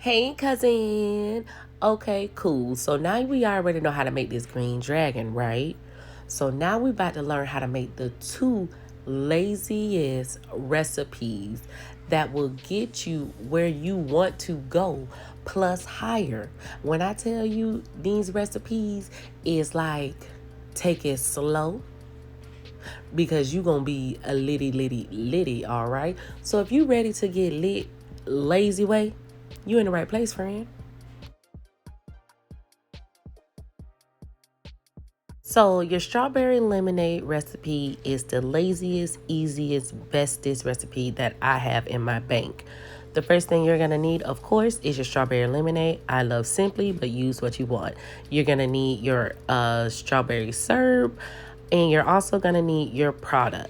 Hey, cousin. Okay, cool. So now we already know how to make this green dragon, right? So now we about to learn how to make the two laziest recipes that will get you where you want to go plus higher. When I tell you these recipes is like take it slow because you gonna be a litty, all right? So if you ready to get lit lazy way, you in the right place, friend. So your strawberry lemonade recipe is the laziest, easiest, bestest recipe that I have in my bank. The first thing you're gonna need, of course, is your strawberry lemonade. I love simply, but use what you want. You're gonna need your strawberry syrup, and you're also gonna need your product.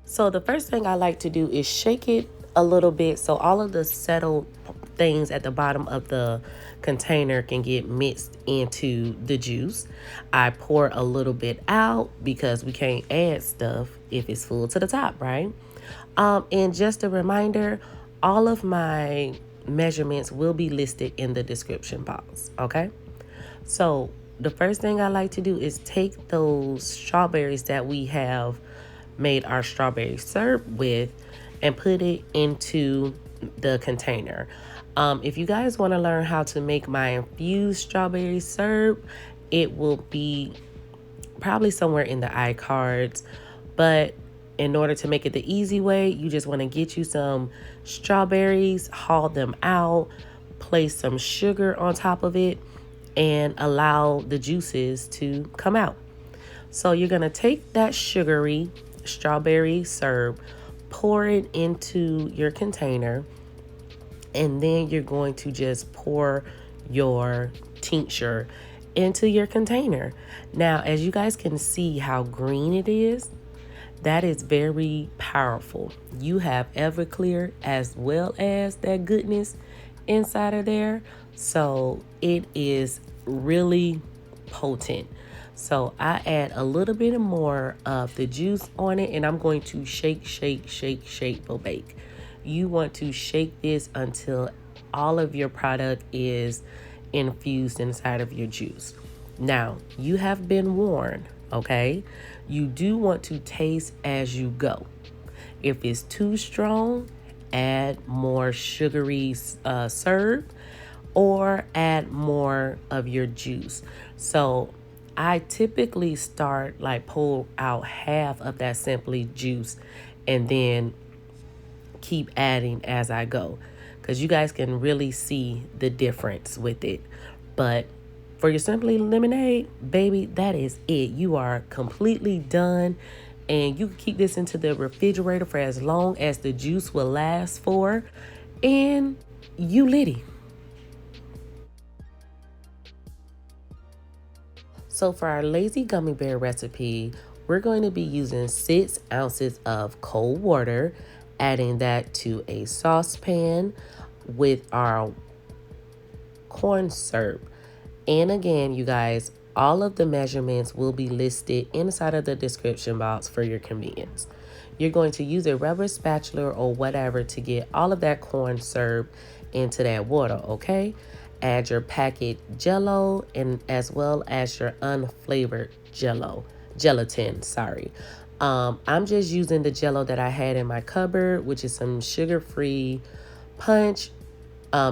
So the first thing I like to do is shake it a little bit so all of the settled things at the bottom of the container can get mixed into the juice. I pour a little bit out because we can't add stuff if it's full to the top, right? And just a reminder, all of my measurements will be listed in the description box, okay? So the first thing I like to do is take those strawberries that we have made our strawberry syrup with and put it into the container. If you guys want to learn how to make my infused strawberry syrup, it will be probably somewhere in the iCards. But in order to make it the easy way, you just want to get you some strawberries, haul them out, place some sugar on top of it, and allow the juices to come out. So you're going to take that sugary strawberry syrup, pour it into your container, and then you're going to just pour your tincture into your container. Now, as you guys can see how green it is, that is very powerful. You have Everclear as well as that goodness inside of there. So it is really potent. So I add a little bit more of the juice on it, and I'm going to shake, or bake. You want to shake this until all of your product is infused inside of your juice. Now, you have been warned, okay? You do want to taste as you go. If it's too strong, add more sugary syrup or add more of your juice. So I typically start like pull out half of that simply juice and then keep adding as I go because you guys can really see the difference with it. But for your simply lemonade, baby, that is it. You are completely done, and you can keep this into the refrigerator for as long as the juice will last for, and you litty. So for our lazy gummy bear recipe, we're going to be using 6 ounces of cold water, adding that to a saucepan with our corn syrup. And again, you guys, all of the measurements will be listed inside of the description box for your convenience. You're going to use a rubber spatula or whatever to get all of that corn syrup into that water, okay? Add your packet Jello and as well as your unflavored gelatin, sorry. I'm just using the Jello that I had in my cupboard, which is some sugar-free punch,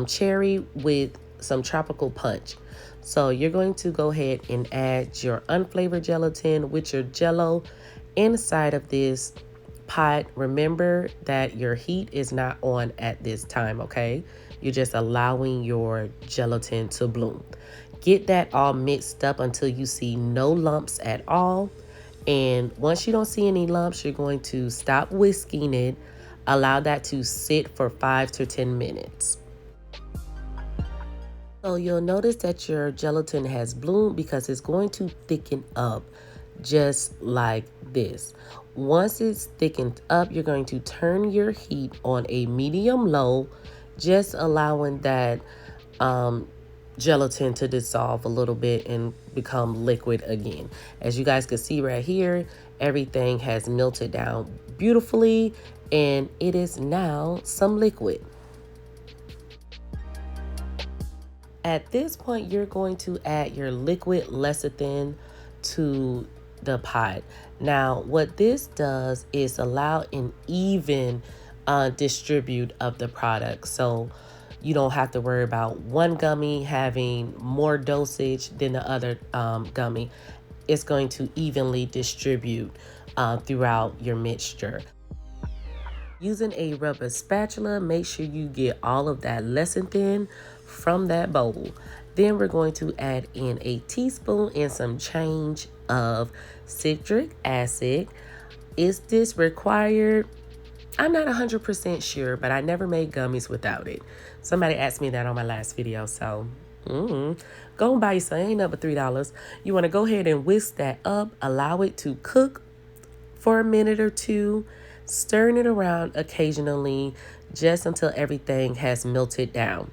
cherry with some tropical punch. So you're going to go ahead and add your unflavored gelatin with your Jello inside of this pot. Remember that your heat is not on at this time, okay? You're just allowing your gelatin to bloom. Get that all mixed up until you see no lumps at all. And once you don't see any lumps, you're going to stop whisking it. Allow that to sit for 5 to 10 minutes. So you'll notice that your gelatin has bloomed because it's going to thicken up just like this. Once it's thickened up, you're going to turn your heat on a medium-low, just allowing that gelatin to dissolve a little bit and become liquid again. As you guys can see right here, everything has melted down beautifully and it is now some liquid. At this point, you're going to add your liquid lecithin to the pot. Now, what this does is allow an even distribute of the product. So you don't have to worry about one gummy having more dosage than the other gummy. It's going to evenly distribute throughout your mixture. Using a rubber spatula, make sure you get all of that lecithin from that bowl. Then we're going to add in a teaspoon and some change of citric acid. Is this required? I'm not 100% sure, but I never made gummies without it. Somebody asked me that on my last video, so go and buy you some. Ain't up but $3. You want to go ahead and whisk that up, allow it to cook for a minute or two, stirring it around occasionally just until everything has melted down.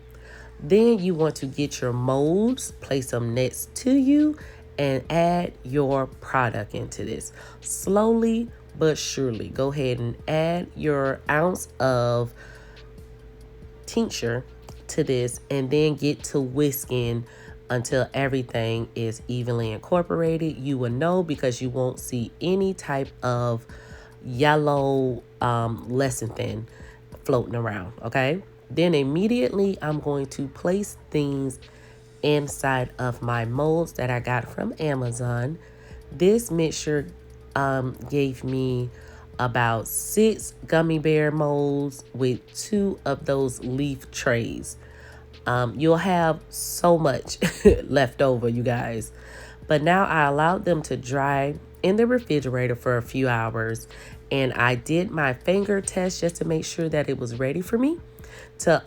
Then you want to get your molds, place them next to you, and add your product into this. Slowly but surely, go ahead and add your ounce of tincture to this, and then get to whisking until everything is evenly incorporated. You will know because you won't see any type of yellow lecithin floating around, okay? Then immediately I'm going to place things inside of my molds that I got from Amazon. This mixture gave me about 6 gummy bear molds with 2 of those leaf trays. You'll have so much left over, you guys. But now I allowed them to dry in the refrigerator for a few hours, and I did my finger test just to make sure that it was ready for me to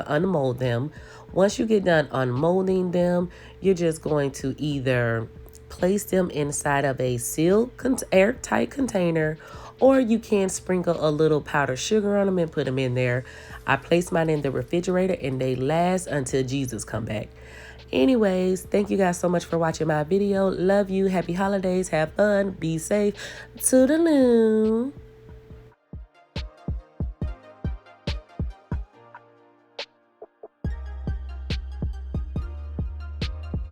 unmold them. Once you get done unmolding them, you're just going to either place them inside of a sealed airtight container, or you can sprinkle a little powdered sugar on them and put them in there. I placed mine in the refrigerator and they last until Jesus come back. Anyways, thank you guys so much for watching my video. Love you. Happy holidays. Have fun. Be safe. Toodaloo.